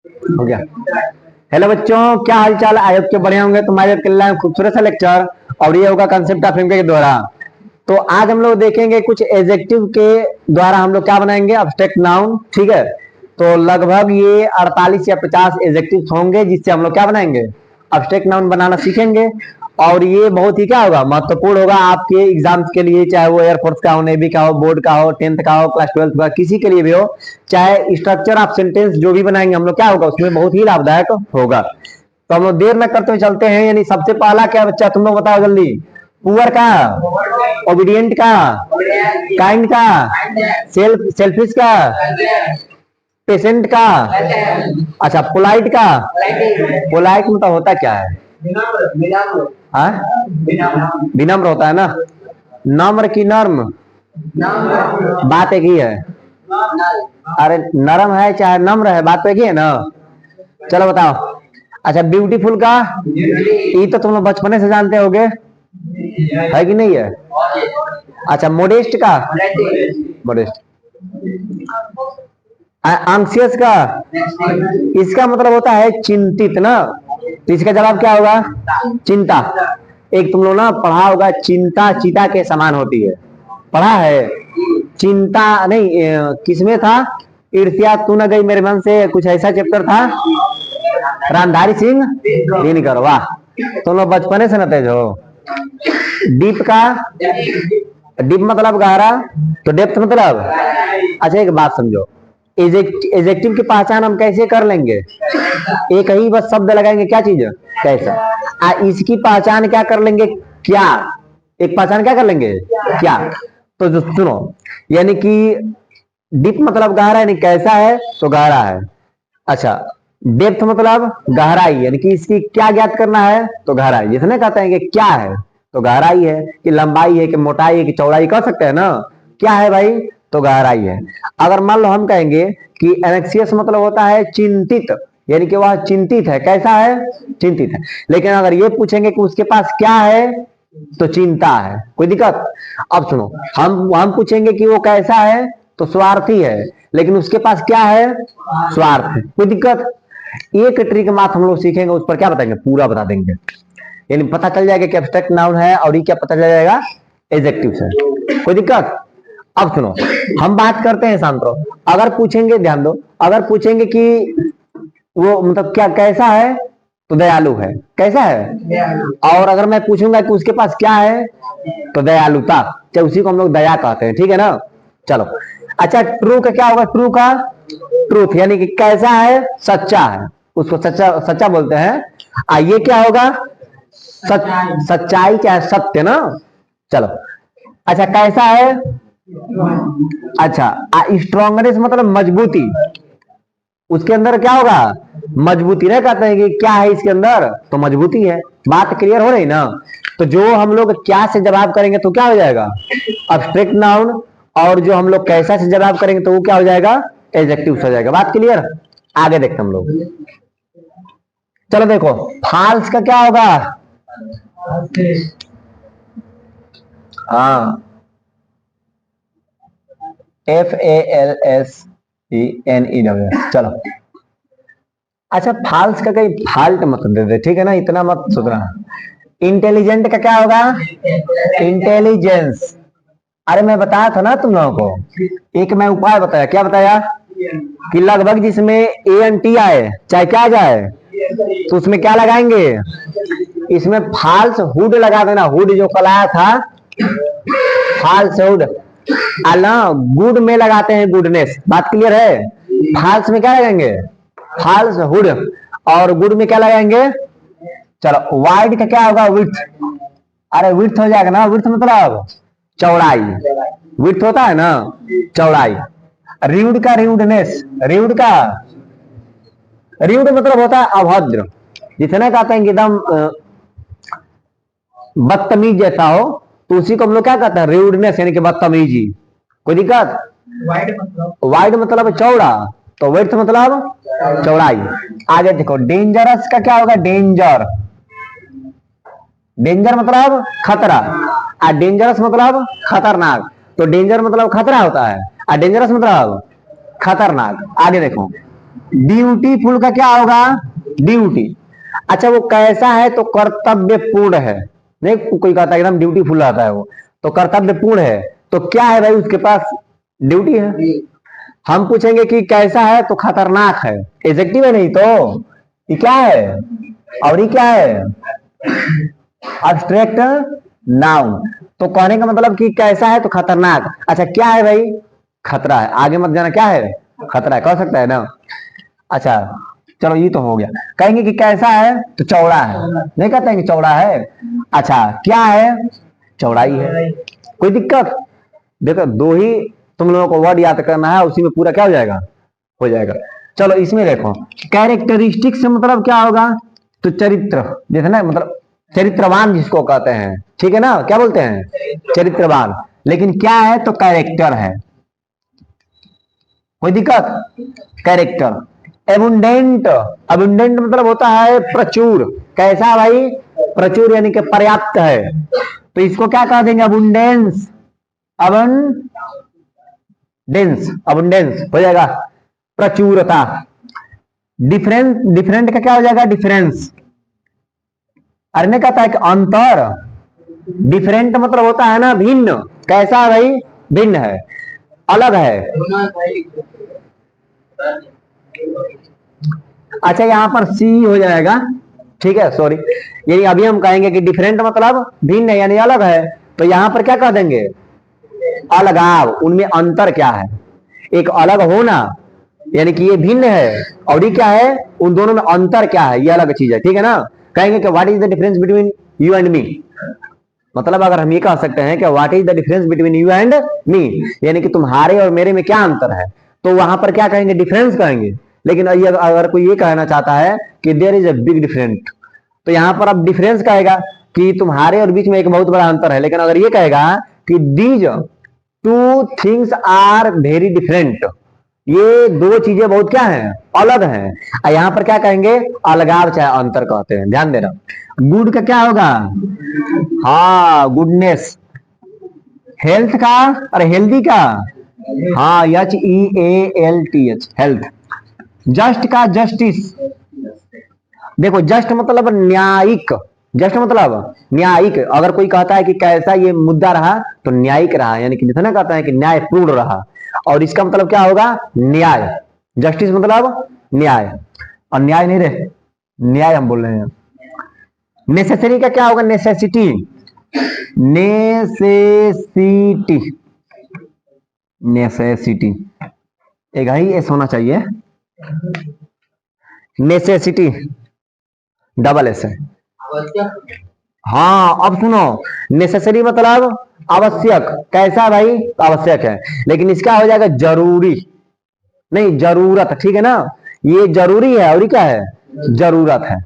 हो गया। हेलो बच्चों, क्या हाल चाल? आयोग के बढ़िया होंगे। तुम्हारे कल्याण खूबसूरत सा लेक्चर। और ये होगा कंसेप्ट ऑफ इंग्लिश के द्वारा। तो आज हम लोग देखेंगे कुछ एडजेक्टिव के द्वारा हम लोग क्या बनाएंगे, अब्स्ट्रैक्ट नाउन। ठीक है, तो लगभग ये 48 या 50 एडजेक्टिव होंगे जिससे हम लोग क्या बनाएंगे, अब्स्ट्रैक्ट नाउन बनाना सीखेंगे। और ये बहुत ही क्या होगा, महत्वपूर्ण होगा आपके एग्जाम्स के लिए, चाहे वो एयरफोर्स का हो, नेवी का हो, बोर्ड का हो, 10th का हो, क्लास 12th का, किसी के लिए भी हो। चाहे स्ट्रक्चर ऑफ सेंटेंस जो भी बनाएंगे हम लोग, क्या होगा उसमें बहुत ही लाभदायक होगा। तो हम लोग देर न करते हुए चलते हैं। यानी सबसे पहला क्या बच्चा, तुम लोग बताओ जल्दी। पुअर का, ओबीडियंट का, काइंड का, सेल्फिश का, पेशेंट का, अच्छा पोलाइट का। पोलाइट मतलब होता क्या है? हाँ? विनम्र होता है ना। नम्र की नर्म, बात एक ही है। अरे नरम है चाहे नम्र है, बात तो एक ही है ना। चलो बताओ। अच्छा ब्यूटीफुल का, ये तो तुम लोग बचपने से जानते होगे, है कि नहीं है? अच्छा मोडेस्ट का, मोडेस्ट। एंग्सियस का, इसका मतलब होता है चिंतित ना। तो इसका जवाब क्या होगा? चिंता। एक तुम लोग ना पढ़ा होगा, चिंता चीता के समान होती है, पढ़ा है? चिंता नहीं, किसमें था? ईर्ष्या तू न गई मेरे मन से, कुछ ऐसा चैप्टर था। रामधारी सिंह दिनकर, वाह। तुम लोग बचपने से न तेज हो। डीप का, डीप मतलब गहरा, तो डेप्थ मतलब। अच्छा एक बात समझो, एजेक्टिव की पहचान हम कैसे कर लेंगे? एक ही बस शब्द लगाएंगे, क्या चीज, कैसा। इसकी पहचान क्या कर लेंगे, क्या। एक पहचान क्या कर लेंगे, क्या। तो जो सुनो, यानी कि डीप मतलब गहरा, यानी कैसा है तो गहरा है। अच्छा डेप्थ मतलब गहराई, यानी कि इसकी क्या ज्ञात करना है तो गहराई। जिसने कहते हैं कि क्या है तो गहराई है, कि लंबाई है, कि मोटाई है, कि चौड़ाई, कह सकते हैं ना। क्या है भाई, तो गहराई है। अगर मान लो हम कहेंगे कि एनेक्सियस मतलब होता है चिंतित, यानी कि वह चिंतित है, कैसा है, चिंतित है। लेकिन अगर ये पूछेंगे कि उसके पास क्या है तो चिंता है, कोई दिक्कत? अब सुनो, हम पूछेंगे कि वो कैसा है तो स्वार्थी है, लेकिन उसके पास क्या है, स्वार्थ है, कोई दिक्कत? एक ट्रिक मात्र हम लोग सीखेंगे, उस पर क्या बताएंगे, पूरा बता देंगे। यानी पता चल जाएगा कि एब्स्ट्रैक्ट नाउन है, और ये क्या पता चल जाएगा, एडजेक्टिव है, कोई दिक्कत? अब सुनो, हम बात करते हैं शांतो। अगर पूछेंगे, ध्यान दो, अगर पूछेंगे कि वो मतलब क्या कैसा है तो दयालु है, कैसा है। और अगर मैं पूछूंगा कि उसके पास क्या है तो दयालुता, चाहे उसी को हम लोग दया कहते हैं, ठीक है ना। चलो अच्छा, ट्रू का क्या होगा, ट्रू का ट्रूथ, यानी कि कैसा है, सच्चा है, उसको सच्चा सच्चा बोलते हैं। ये क्या होगा, सच, सच्चाई क्या है, सत्य ना। चलो अच्छा कैसा है, अच्छा स्ट्रॉन्गनेस मतलब मजबूती, उसके अंदर क्या होगा, मजबूती। ना कहते हैं कि क्या है इसके अंदर तो मजबूती है। बात क्लियर हो रही ना। तो जो हम लोग क्या से जवाब करेंगे तो क्या हो जाएगा, अब्स्ट्रैक्ट नाउन। और जो हम लोग कैसा से जवाब करेंगे तो वो क्या हो जाएगा, एडजेक्टिव हो जाएगा। बात क्लियर? आगे देखते हम लोग। चलो देखो, फॉल्स का क्या होगा, हाँ FALSENE। चलो अच्छा, फॉल्स का कहीं फाल्ट मत दे दे, ठीक है ना, इतना मत सोचना। इंटेलिजेंट का क्या होगा, इंटेलिजेंस। अरे मैं बताया था ना तुम लोगों को, एक मैं उपाय बताया, क्या बताया, कि लगभग जिसमें ANT आए चाहे क्या जाए तो उसमें क्या लगाएंगे, इसमें फॉल्स हुड लगा देना। हुड जो कल आया था, फॉल्स हुड। अला गुड में लगाते हैं गुडनेस, बात क्लियर है। फॉल्स में क्या लगाएंगे, फॉल्स हुड। और गुड में क्या लगाएंगे, चलो वाइड का क्या होगा, विथ। अरे विथ हो जाएगा ना, विथ मतलब चौड़ाई, विथ होता है ना चौड़ाई। र्यूड का र्यूडनेस, र्यूड का, र्यूड मतलब होता है अभद्र। जितना कहते हैं कि एकदम बदतमीज जैसा हो, तो उसी को हम लोग क्या कहते हैं, र्यूडनेस, यानी कि बदतमीजी। कोई दिक्कत? वाइड मतलब चौड़ा, तो विड्थ मतलब चौड़ाई। आगे देखो, डेंजरस का क्या होगा, डेंजर। डेंजर मतलब खतरा, और डेंजरस मतलब खतरनाक। तो डेंजर मतलब खतरा होता है, और डेंजरस मतलब खतरनाक। आगे देखो, ड्यूटीफुल का क्या होगा? ड्यूटी। अच्छा वो कैसा है? तो कर्तव्यपूर्ण है। नहीं कोई कहता है एकदम ड्यूटीफुल आता है वो, तो कर्तव्यपूर्ण है। तो क्या है भाई उसके पास? ड्यूटी है। हम पूछेंगे कि कैसा है? तो खतरनाक है। एडजेक्टिव है नहीं तो ये क्या है? और ये क्या है? Abstract noun. तो कहने का मतलब कि कैसा है? तो खतरनाक। अच्छा क्या है भाई? खतरा है। आगे मत जाना, क्या है? खतरा है, कह सकता है ना। अच्छा चलो ये तो हो गया। कहेंगे कि कैसा है? तो चौड़ा है। नहीं कहते हैं कि चौड़ा है। अच्छा क्या है? चौड़ाई है। कोई दिक्कत? देखो दो ही तुम लोगों को वर्ड याद करना है, उसी में पूरा क्या हो जाएगा? हो जाएगा। चलो इसमें देखो कैरेक्टरिस्टिक से मतलब क्या होगा? तो चरित्र, जैसे ना मतलब चरित्रवान जिसको कहते हैं, ठीक है ना, क्या बोलते हैं? चरित्रवान। लेकिन क्या है? तो कैरेक्टर है। कोई दिक्कत? कैरेक्टर। एबुंडेंट, अबुंडेंट मतलब होता है प्रचुर। कैसा भाई? प्रचुर यानी कि पर्याप्त है। तो इसको क्या कह देंगे? अबुंडेंस। अबुंडेंस, अबुंडेंस हो जाएगा प्रचुरता। डिफरेंस, डिफरेंट का क्या हो जाएगा? डिफरेंस। अरे ने कहता है कि अंतर। डिफरेंट मतलब होता है ना भिन्न। कैसा है भाई? भिन्न है, अलग है। अच्छा यहाँ पर सी हो जाएगा, ठीक है, सॉरी। यानी अभी हम कहेंगे कि डिफरेंट मतलब भिन्न है यानी अलग है। तो यहां पर क्या कह देंगे? अलगाव। उनमें अंतर क्या है? एक अलग होना यानी कि ये भिन्न है, और ये क्या है? उन दोनों में अंतर क्या है? ये अलग चीज है, ठीक है ना। कहेंगे कि what is the difference between you and me. मतलब अगर हम ये कह सकते हैं कि what is the difference between you and me, यानी कि तुम्हारे और मेरे में क्या अंतर है, तो वहां पर क्या कहेंगे? डिफरेंस कहेंगे। लेकिन अगर कोई ये कहना चाहता है कि there is a big different, तो यहां पर अब डिफरेंस कहेगा कि तुम्हारे और बीच में एक बहुत बड़ा अंतर है। लेकिन अगर ये कहेगा कि these two things are very different, ये दो चीजें बहुत क्या है? अलग हैं। यहां पर क्या कहेंगे? अलगाव चाहे अंतर कहते हैं, ध्यान देना। गुड का क्या होगा? हाँ गुडनेस। हेल्थ का? अरे हेल्दी का? हाँ HEALTH, हेल्थ। जस्ट का? जस्टिस। देखो जस्ट मतलब न्यायिक। जस्ट मतलब न्यायिक। अगर कोई कहता है कि कैसा ये मुद्दा रहा, तो न्यायिक रहा, यानी कि जैसे ना कहता है कि न्यायपूर्ण रहा। और इसका मतलब क्या होगा? न्याय। जस्टिस मतलब न्याय। और न्याय नहीं रहे, न्याय हम बोल रहे हैं। नेसेसरी का क्या होगा? नेसेसिटी। नेसेसिटी, नेसेसिटी एक ही एस होना चाहिए। नेसेसिटी डबल एस है। हाँ अब सुनो, नेसेसरी मतलब आवश्यक। कैसा भाई? आवश्यक है। लेकिन इसका हो जाएगा जरूरी, नहीं जरूरत, ठीक है ना। ये जरूरी है और ये क्या है? जरूरत है,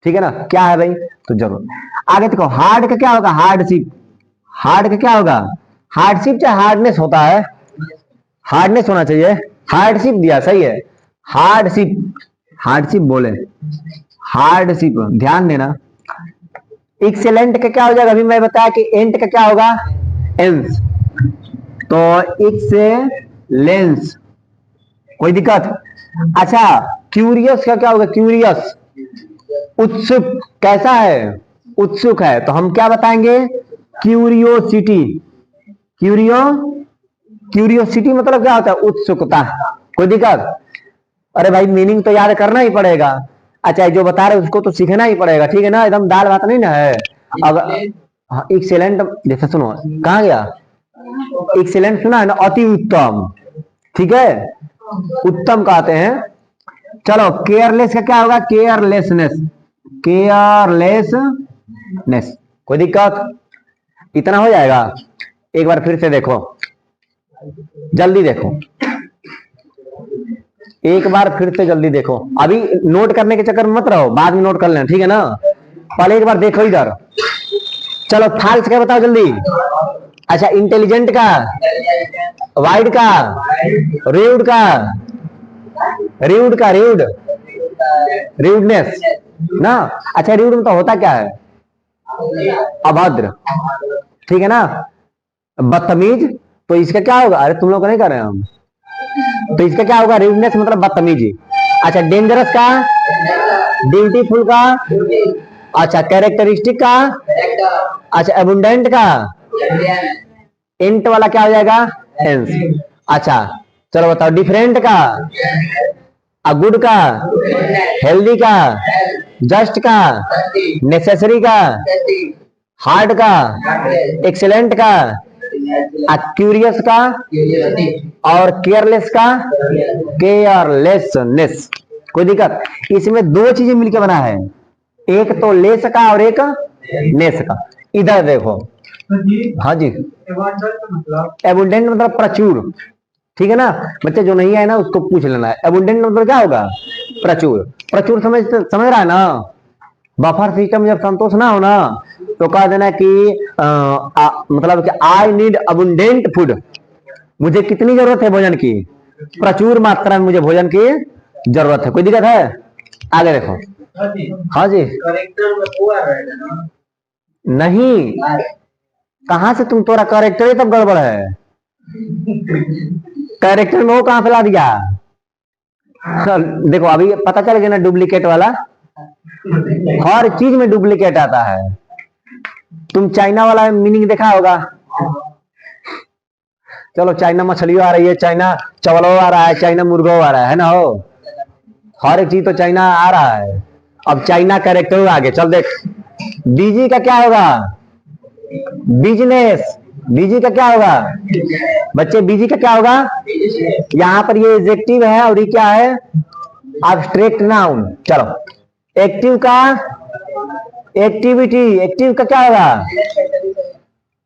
ठीक है ना। क्या है भाई? तो जरूर। आगे देखो हार्ड का क्या होगा? हार्डशिप। हार्ड का क्या होगा? हार्डशिप चाहे हार्डनेस होता है, हार्डनेस होना चाहिए। हार्डशिप दिया, सही है। हार्डशिप, हार्डशिप बोले, हार्डशिप, ध्यान देना। एक्सेलेंट का क्या हो जाएगा? अभी मैं बताया कि एंट का क्या होगा? एंस। तो एक्सेलेंस, कोई दिक्कत? अच्छा क्यूरियस का क्या होगा? क्यूरियस, उत्सुक। कैसा है? उत्सुक है। तो हम क्या बताएंगे? क्यूरियोसिटी। क्यूरियो, क्यूरियोसिटी मतलब क्या होता है? उत्सुकता। कोई दिक्कत? अरे भाई मीनिंग तो याद करना ही पड़ेगा। अच्छा जो बता रहे उसको तो सीखना ही पड़ेगा, ठीक है ना, एकदम दाल भात नहीं ना है। अब हाँ एक्सेलेंट, जैसे सुनो कहा गया? एक्सेलेंट सुना है ना? अति उत्तम, ठीक है, उत्तम कहते हैं। चलो केयरलेस का क्या होगा? केयरलेसनेस। केयरलेसनेस, कोई दिक्कत? इतना हो जाएगा। एक बार फिर से देखो, जल्दी देखो, एक बार फिर से जल्दी देखो। अभी नोट करने के चक्कर में मत रहो, बाद में नोट कर लेना, ठीक है ना। पहले एक बार देखो इधर। चलो फाल्स क्या बताओ जल्दी। अच्छा इंटेलिजेंट का, वाइड का, रूड का, रूड का, रूड, रूडनेस ना। अच्छा रूड में तो होता क्या है? अभद्र, ठीक है ना, बदतमीज। तो इसका क्या होगा? अरे तुम लोग को नहीं कर रहे हैं हम। तो इसका क्या होगा? रूडनेस मतलब बदतमीजी। अच्छा, डेंजरस का, ब्यूटीफुल का, अच्छा, कैरेक्टरिस्टिक का, अच्छा, एबुंडेंट का, इंट वाला क्या हो जाएगा, हेंस। अच्छा, चलो बताओ, डिफरेंट का, गुड का, हेल्दी का, जस्ट का, नेसेसरी का, हार्ड का, एक्सेलेंट का, क्यूरियस का, और केयरलेस का, केयरलेसनेस। कोई दिक्कत? इसमें दो चीजें मिलकर बना है, एक तो लेस का और एक नेस का। इधर देखो, हाँ जी, एबुंडेंट मतलब प्रचुर, ठीक है ना बच्चे, जो नहीं आए ना उसको पूछ लेना है। एबुंडेंट मतलब क्या होगा, प्रचुर। प्रचुर समझ रहा है ना। बफर सिस्टम जब संतोष ना हो ना तो कह देना कि मतलब कि आई नीड अबुंडेंट फूड, मुझे कितनी जरूरत है भोजन की, प्रचुर मात्रा में मुझे भोजन की जरूरत है। कोई दिक्कत है? आगे देखो। हाँ जी, नहीं, कहां से तुम, तोरा कैरेक्टर ही तब गड़बड़ है, कैरेक्टर में वो कहां फैला दिया। देखो अभी पता चल गया ना, डुप्लीकेट वाला, हर चीज में डुप्लीकेट आता है। तुम चाइना वाला मीनिंग देखा होगा, चलो चाइना मछलियों आ रही है, चाइना चावलों आ रहा है, चाइना मुर्गों आ रहा है ना, हो हर एक चीज तो चाइना आ रहा है। अब चाइना कैरेक्टर आगे चल देख, बीजी का क्या होगा, बिजनेस। बीजी का क्या होगा बच्चे, बीजी का क्या होगा, यहाँ पर ये एडजेक्टिव है और ये क्या है, एब्स्ट्रैक्ट नाउन। चलो, एक्टिव का, एक्टिविटी, एक्टिव का क्या होगा,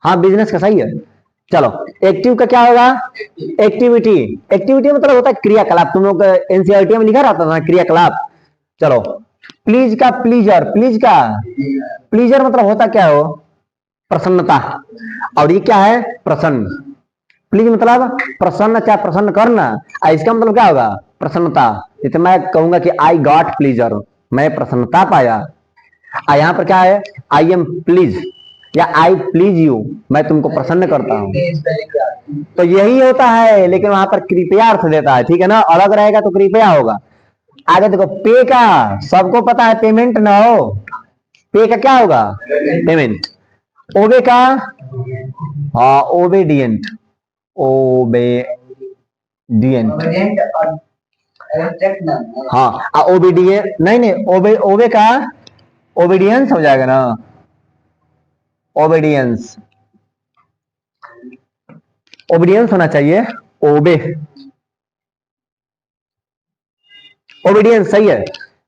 हाँ बिजनेस का सही है। चलो, एक्टिव का क्या होगा, एक्टिविटी। एक्टिविटी मतलब होता है क्रियाकलाप, तुम लोग एनसीईआरटी में लिखा रहता था क्रियाकलाप। चलो, प्लीज का प्लीजर, प्लीज का प्लीजर मतलब होता क्या हो, प्रसन्नता, और ये क्या है, प्रसन्न। प्लीज मतलब प्रसन्न, चाहे प्रसन्न करना, इसका मतलब क्या होगा, प्रसन्नता। जैसे मैं कहूंगा कि आई गॉट प्लीजर, मैं प्रसन्नता पाया। यहाँ पर क्या है, आई एम प्लीज या आई प्लीज यू, मैं तुमको प्रसन्न करता हूँ। तो यही होता है, लेकिन वहां पर कृपया अर्थ देता है, ठीक है ना, अलग रहेगा तो कृपया होगा। आगे देखो, पे का सबको पता है, पेमेंट ना हो, पे का क्या होगा, पेमेंट। ओबे का, हाँ ओबेडियंट, ओबेडियंट, हाँ ओबीडियंट, नहीं नहीं, ओबे ओबे का ओबीडियंस हो जाएगा ना, ओबीडियंस, ओबीडियंस होना चाहिए, ओबे, ओबीडियंस सही है।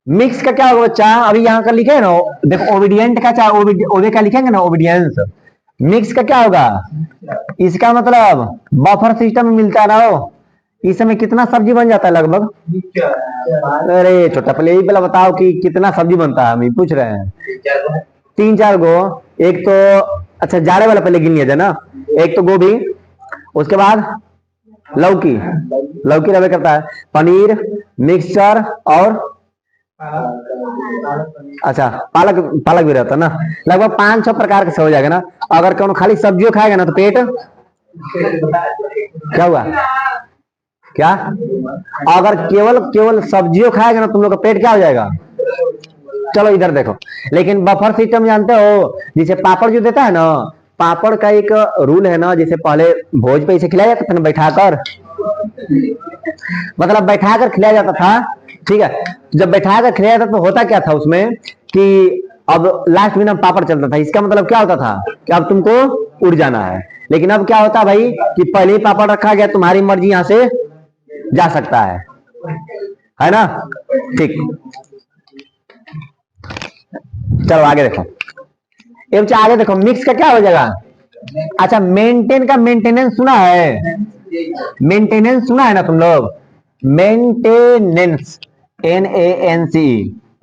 मिक्स का क्या होगा बच्चा, अभी यहाँ का लिखे है ना, देखो ओबीडियंट का चाहे ओबे का लिखेंगे ना, ओबीडियंस। मिक्स का क्या होगा, इसका मतलब बफर सिस्टम में मिलता है ना हो, इस समय कितना सब्जी बन जाता है लगभग, अरे छोटा पहले यही पहले बताओ कि कितना सब्जी बनता है, हम पूछ रहे हैं। 3-4 गो, एक तो, अच्छा जाड़े वाला पहले गिन लिया जाए ना, एक तो गोभी, उसके बाद लौकी, लौकी रवे करता है, पनीर, मिक्सचर, और अच्छा पालक, पालक भी रहता है ना, लगभग 5-6 प्रकार से हो जाएगा ना। अगर कौन खाली सब्जियों खाएगा ना तो पेट क्या हुआ, क्या, अगर केवल केवल सब्जियों खाएगा ना तुम लोग का पेट क्या हो जाएगा। चलो इधर देखो, लेकिन बफर सिस्टम जानते हो, जिसे पापड़ जो देता है ना, पापड़ का एक रूल है ना, जैसे पहले भोज पे इसे खिलाया जाता था ना बैठाकर, मतलब बैठाकर खिलाया जाता था, ठीक है। जब बैठाकर खिलाया जाता तो होता क्या था उसमें कि अब लास्ट में पापड़ चलता था, इसका मतलब क्या होता था कि अब तुमको उड़ जाना है। लेकिन अब क्या होता भाई कि पहले ही पापड़ रखा गया, तुम्हारी मर्जी यहां से जा सकता है ना, ठीक। चलो आगे देखो, ये बच्चा आगे देखो, मिक्स का क्या हो जाएगा, अच्छा मेंटेन का मेंटेनेंस सुना है, मेंटेनेंस सुना है ना तुम लोग, मेंटेनेंस, NANC।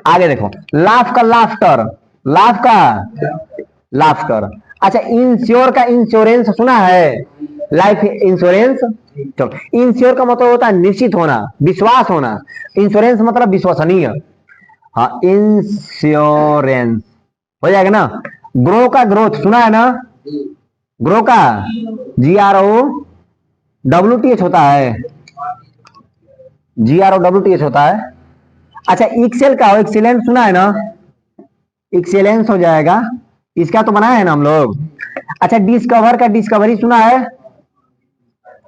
आगे देखो, लाफ का लाफ्टर, लाफ का लाफ्टर। अच्छा इंश्योर का इंश्योरेंस सुना है, लाइफ इंश्योरेंस। तो इंश्योर का मतलब होता है निश्चित होना, विश्वास होना, इंश्योरेंस मतलब विश्वसनीय, हाँ इंश्योरेंस हो जाएगा ना। ग्रो का ग्रोथ सुना है ना, ग्रो का GROWTH होता है, GROWTH होता है, अच्छा एक्सेल का एक्सीलेंस सुना है ना, एक्सीलेंस हो जाएगा, इसका तो बनाया है ना हम लोग। अच्छा डिस्कवर का डिस्कवरी सुना है,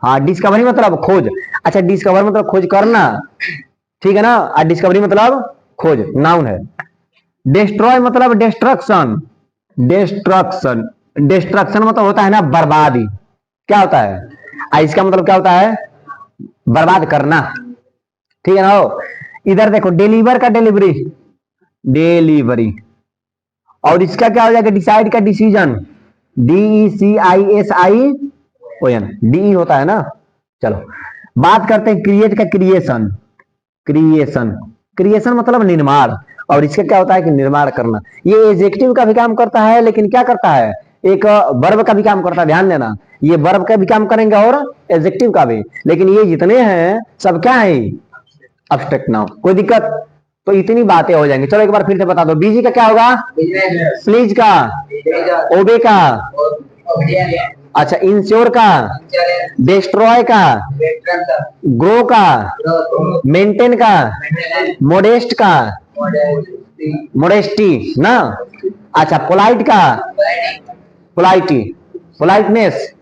हाँ डिस्कवरी मतलब खोज। अच्छा डिस्कवर मतलब खोज करना, ठीक है ना, और डिस्कवरी मतलब खोज, नाउन है। डिस्ट्रॉय मतलब डिस्ट्रक्शन, डिस्ट्रक्शन, डिस्ट्रक्शन मतलब होता है ना बर्बादी, क्या होता है, इसका मतलब क्या होता है, बर्बाद करना, ठीक है ना। इधर देखो डिलीवर का डिलीवरी, डिलीवरी, और इसका क्या हो जाएगा, डिसाइड का डिसीजन, DECISION, डी होता है ना। चलो बात करते हैं क्रिएट का, क्रिएशन, क्रिएशन, क्रिएशन मतलब निर्माण, और इसका क्या होता है कि निर्माण करना। ये एडजेक्टिव का भी काम करता है, लेकिन क्या करता है, एक वर्ब का भी काम करता है, ध्यान देना, ये वर्ब का भी काम करेंगे और एडजेक्टिव का भी, लेकिन ये जितने हैं सब क्या है, अब्स्ट्रैक्ट नाउन। कोई दिक्कत, तो इतनी बातें हो जाएंगी। चलो एक बार फिर से बता दो, बीजी का क्या होगा, प्लीज का, ओबे का, अच्छा इंश्योर का, डिस्ट्रॉय का, ग्रो का, मेंटेन का, मोडेस्ट का, मोडेस्टी ना, अच्छा पोलाइट का, पोलाइटी, पोलाइटनेस,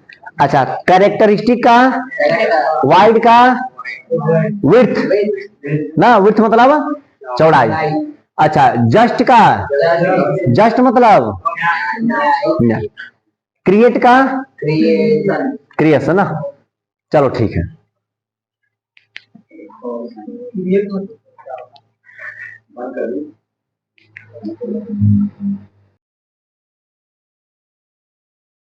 अच्छा कैरेक्टरिस्टिक का, वाइड का, विड्थ ना, विड्थ मतलब चौड़ाई, अच्छा जस्ट का, जस्ट मतलब क्रिएट का, क्रिएशन ना। चलो ठीक है।